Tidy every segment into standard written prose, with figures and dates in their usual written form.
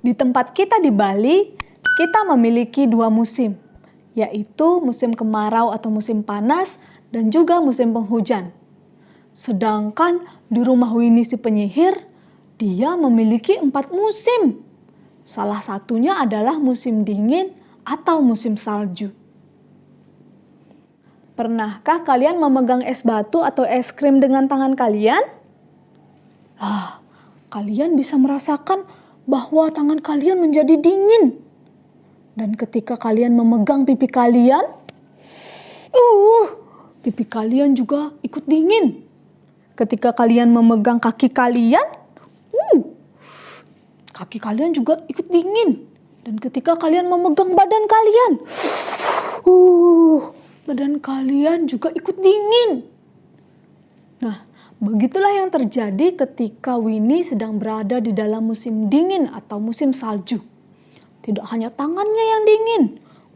Di tempat kita di Bali, kita memiliki dua musim, yaitu musim kemarau atau musim panas dan juga musim penghujan. Sedangkan di rumah Winnie si penyihir, dia memiliki 4 musim. Salah satunya adalah musim dingin atau musim salju. Pernahkah kalian memegang es batu atau es krim dengan tangan kalian? Kalian bisa merasakan bahwa tangan kalian menjadi dingin. Dan ketika kalian memegang pipi kalian, pipi kalian juga ikut dingin. Ketika kalian memegang kaki kalian, kaki kalian juga ikut dingin. Dan ketika kalian memegang badan kalian, badan kalian juga ikut dingin. Nah, begitulah yang terjadi ketika Winnie sedang berada di dalam musim dingin atau musim salju. Tidak hanya tangannya yang dingin,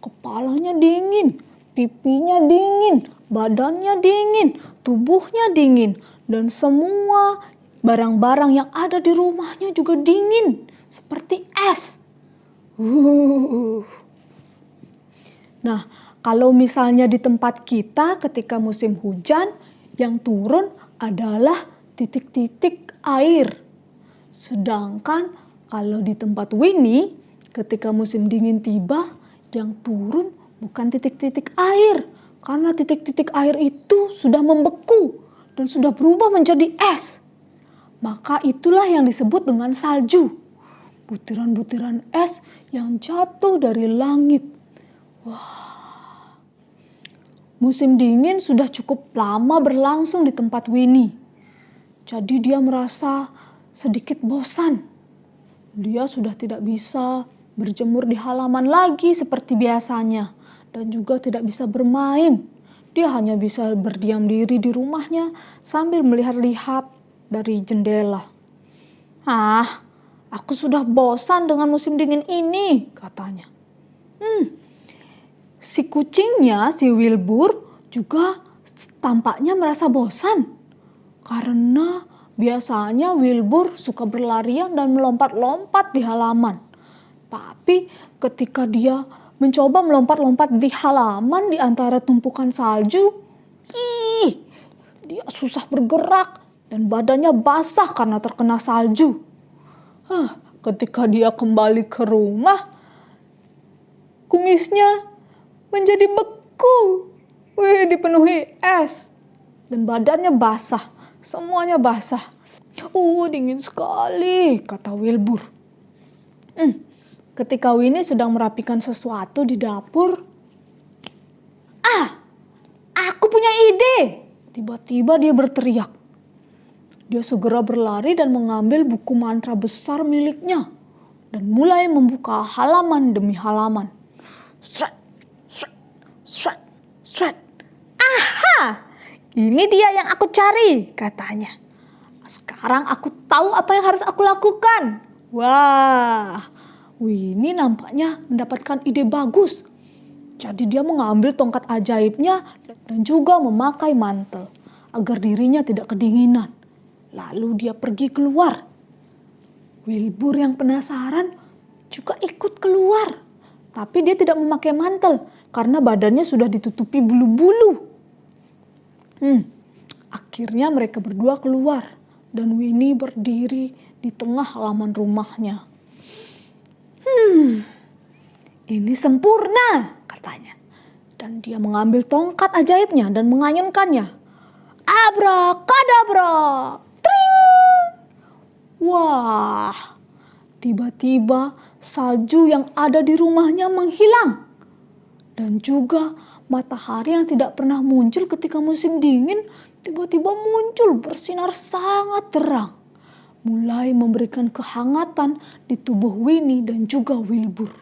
kepalanya dingin, pipinya dingin, badannya dingin, tubuhnya dingin, dan semua barang-barang yang ada di rumahnya juga dingin, seperti es. Nah, kalau misalnya di tempat kita ketika musim hujan, yang turun adalah titik-titik air. Sedangkan kalau di tempat Winnie, ketika musim dingin tiba, yang turun bukan titik-titik air. Karena titik-titik air itu sudah membeku dan sudah berubah menjadi es. Maka itulah yang disebut dengan salju. Butiran-butiran es yang jatuh dari langit. Musim dingin sudah cukup lama berlangsung di tempat Winnie. Jadi dia merasa sedikit bosan. Dia sudah tidak bisa berjemur di halaman lagi seperti biasanya. Dan juga tidak bisa bermain. Dia hanya bisa berdiam diri di rumahnya sambil melihat-lihat dari jendela. Aku sudah bosan dengan musim dingin ini, katanya. Si kucingnya, si Wilbur, juga tampaknya merasa bosan. Karena biasanya Wilbur suka berlarian dan melompat-lompat di halaman. Tapi ketika dia mencoba melompat-lompat di halaman di antara tumpukan salju, dia susah bergerak dan badannya basah karena terkena salju. Ketika dia kembali ke rumah, kumisnya menjadi beku, dipenuhi es, dan badannya basah, semuanya basah. Dingin sekali, kata Wilbur. Ketika Winnie sedang merapikan sesuatu di dapur, aku punya ide. Tiba-tiba dia berteriak. Dia segera berlari dan mengambil buku mantra besar miliknya dan mulai membuka halaman demi halaman. Shred, shred, shred, shred. Ini dia yang aku cari, katanya. Sekarang aku tahu apa yang harus aku lakukan. Winnie nampaknya mendapatkan ide bagus. Jadi dia mengambil tongkat ajaibnya dan juga memakai mantel agar dirinya tidak kedinginan. Lalu dia pergi keluar. Wilbur yang penasaran juga ikut keluar. Tapi dia tidak memakai mantel karena badannya sudah ditutupi bulu-bulu. Akhirnya mereka berdua keluar dan Winnie berdiri di tengah halaman rumahnya. Ini sempurna, katanya. Dan dia mengambil tongkat ajaibnya dan mengayunkannya. Abrakadabra! Tring! Tiba-tiba salju yang ada di rumahnya menghilang. Dan juga matahari yang tidak pernah muncul ketika musim dingin tiba-tiba muncul bersinar sangat terang. Mulai memberikan kehangatan di tubuh Winnie dan juga Wilbur.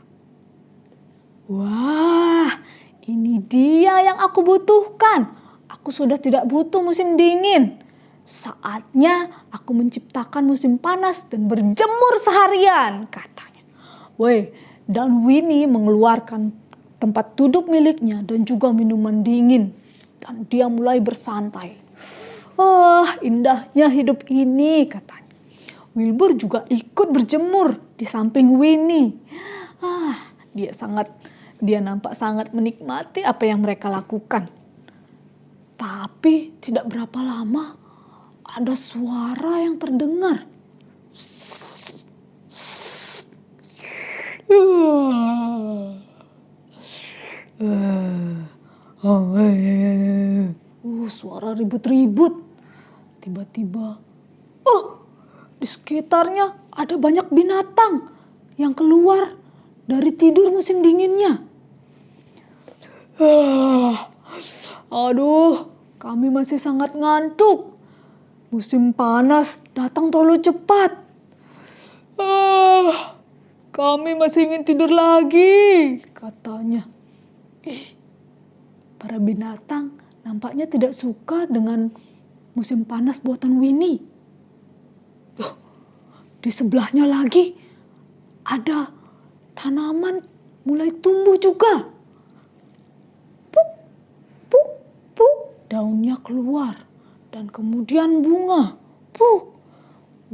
Ini dia yang aku butuhkan. Aku sudah tidak butuh musim dingin. Saatnya aku menciptakan musim panas dan berjemur seharian, katanya. Dan Winnie mengeluarkan tempat duduk miliknya dan juga minuman dingin. Dan dia mulai bersantai. Indahnya hidup ini, katanya. Wilbur juga ikut berjemur di samping Winnie. Dia nampak sangat menikmati apa yang mereka lakukan. Tapi tidak berapa lama ada suara yang terdengar. Suara ribut-ribut. Tiba-tiba, di sekitarnya ada banyak binatang yang keluar dari tidur musim dinginnya. Aduh, kami masih sangat ngantuk. Musim panas datang terlalu cepat. Kami masih ingin tidur lagi, katanya. Para binatang nampaknya tidak suka dengan musim panas buatan Winnie. Di sebelahnya lagi ada tanaman mulai tumbuh juga. Puk, puk, puk, daunnya keluar dan kemudian bunga. Puk.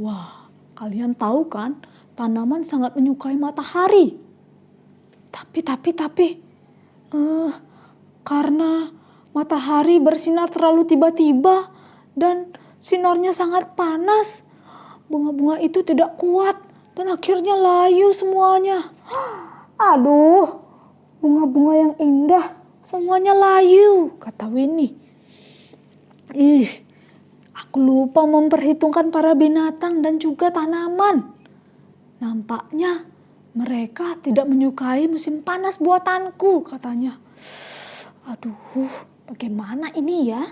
Wah, kalian tahu kan, tanaman sangat menyukai matahari. Tapi, karena matahari bersinar terlalu tiba-tiba dan sinarnya sangat panas, bunga-bunga itu tidak kuat dan akhirnya layu semuanya. Aduh, bunga-bunga yang indah semuanya layu, kata Winnie. Aku lupa memperhitungkan para binatang dan juga tanaman. Nampaknya mereka tidak menyukai musim panas buatanku, katanya. Aduh, bagaimana ini ya?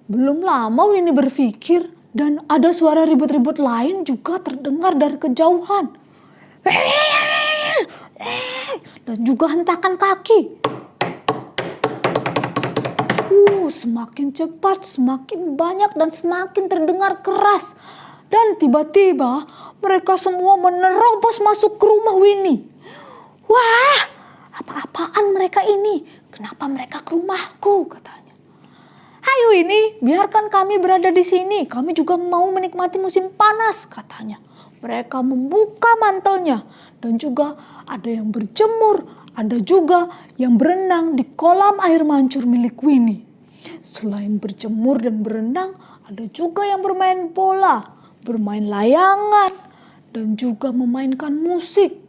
Belum lama Winnie berpikir dan ada suara ribut-ribut lain juga terdengar dari kejauhan. Dan juga hentakan kaki. Semakin cepat, semakin banyak dan semakin terdengar keras. Dan tiba-tiba mereka semua menerobos masuk ke rumah Winnie. Wah, apa-apaan mereka ini? Kenapa mereka ke rumahku? Katanya. Hai Winnie, biarkan kami berada di sini. Kami juga mau menikmati musim panas, katanya. Mereka membuka mantelnya dan juga ada yang berjemur, ada juga yang berenang di kolam air mancur milik Winnie. Selain berjemur dan berenang, ada juga yang bermain bola, bermain layangan, dan juga memainkan musik.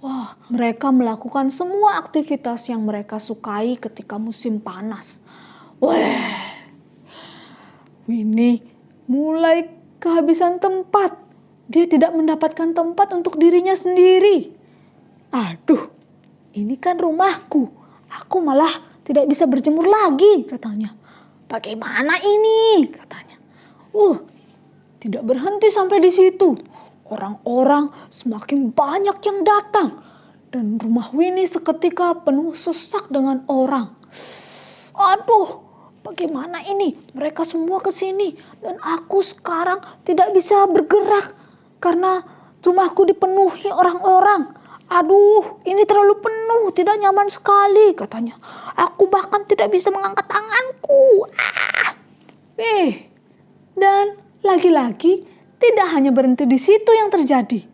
Wah, mereka melakukan semua aktivitas yang mereka sukai ketika musim panas. Winnie mulai kehabisan tempat. Dia tidak mendapatkan tempat untuk dirinya sendiri. Aduh, ini kan rumahku. Aku malah tidak bisa berjemur lagi, katanya. Bagaimana ini, katanya. Tidak berhenti sampai di situ. Orang-orang semakin banyak yang datang. Dan rumah Winnie seketika penuh sesak dengan orang. Aduh, bagaimana ini? Mereka semua ke sini. Dan aku sekarang tidak bisa bergerak. Karena rumahku dipenuhi orang-orang. Aduh, ini terlalu penuh, tidak nyaman sekali, katanya. Aku bahkan tidak bisa mengangkat tanganku. Dan lagi-lagi tidak hanya berhenti di situ yang terjadi.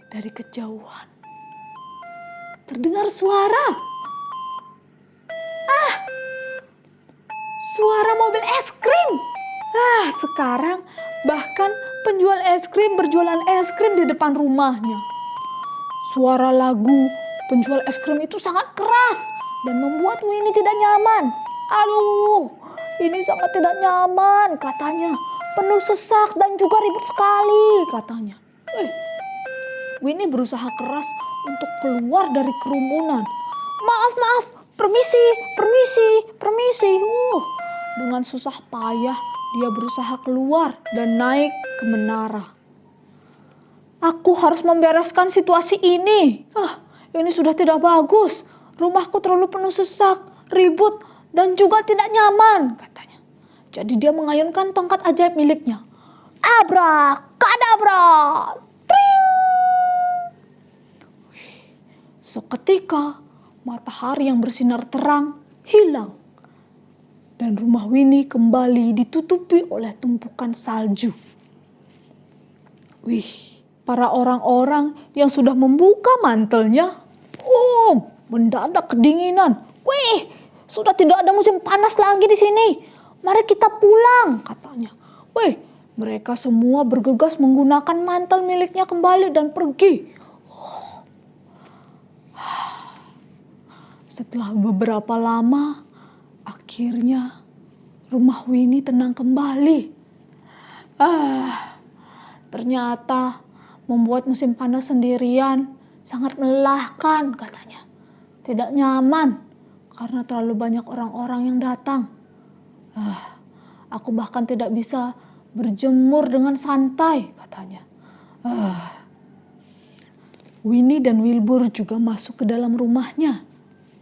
Dari kejauhan terdengar suara. Suara mobil es krim. Sekarang bahkan penjual es krim berjualan es krim di depan rumahnya. Suara lagu penjual es krim itu sangat keras dan membuat Winnie tidak nyaman. Aduh, ini sangat tidak nyaman, katanya. Penuh sesak dan juga ribut sekali, katanya. Winnie berusaha keras untuk keluar dari kerumunan. Maaf, permisi. Dengan susah payah dia berusaha keluar dan naik ke menara. Aku harus membereskan situasi ini. Ini sudah tidak bagus. Rumahku terlalu penuh sesak, ribut, dan juga tidak nyaman, katanya. Jadi dia mengayunkan tongkat ajaib miliknya. Abrakadabra! Tring! Seketika matahari yang bersinar terang hilang. Dan rumah Winnie kembali ditutupi oleh tumpukan salju. Wih, para orang-orang yang sudah membuka mantelnya, mendadak kedinginan. Wih, sudah tidak ada musim panas lagi di sini. Mari kita pulang, katanya. Wih, mereka semua bergegas menggunakan mantel miliknya kembali dan pergi. Setelah beberapa lama, akhirnya rumah Winnie tenang kembali. Ternyata membuat musim panas sendirian sangat melelahkan, katanya. Tidak nyaman karena terlalu banyak orang-orang yang datang. Aku bahkan tidak bisa berjemur dengan santai, katanya. Winnie dan Wilbur juga masuk ke dalam rumahnya.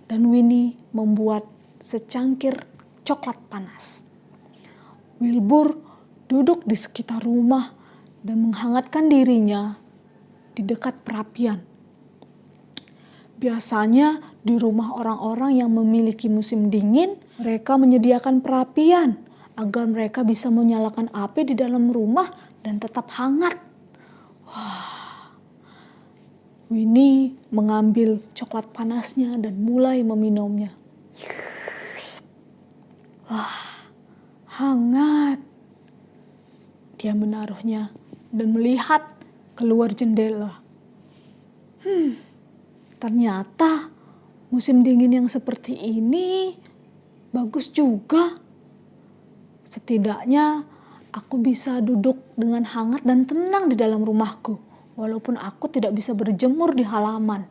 Dan Winnie membuat secangkir coklat panas. Wilbur duduk di sekitar rumah dan menghangatkan dirinya di dekat perapian. Biasanya di rumah orang-orang yang memiliki musim dingin, mereka menyediakan perapian agar mereka bisa menyalakan api di dalam rumah dan tetap hangat. Winnie mengambil coklat panasnya dan mulai meminumnya. Hangat. Dia menaruhnya dan melihat keluar jendela. Ternyata musim dingin yang seperti ini bagus juga. Setidaknya aku bisa duduk dengan hangat dan tenang di dalam rumahku. Walaupun aku tidak bisa berjemur di halaman.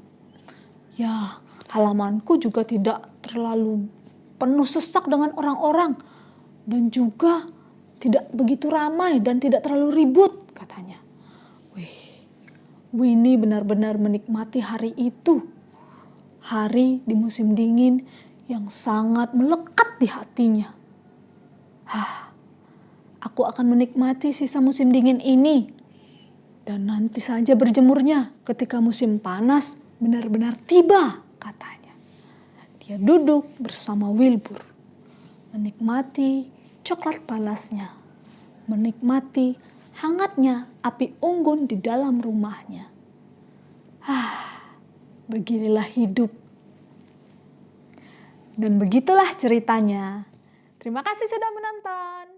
Ya, halamanku juga tidak terlalu penuh sesak dengan orang-orang. Dan juga tidak begitu ramai dan tidak terlalu ribut, katanya. Winnie benar-benar menikmati hari itu. Hari di musim dingin yang sangat melekat di hatinya. Aku akan menikmati sisa musim dingin ini. Dan nanti saja berjemurnya ketika musim panas benar-benar tiba, katanya. Dia duduk bersama Wilbur, menikmati coklat panasnya, menikmati hangatnya api unggun di dalam rumahnya. Beginilah hidup. Dan begitulah ceritanya. Terima kasih sudah menonton.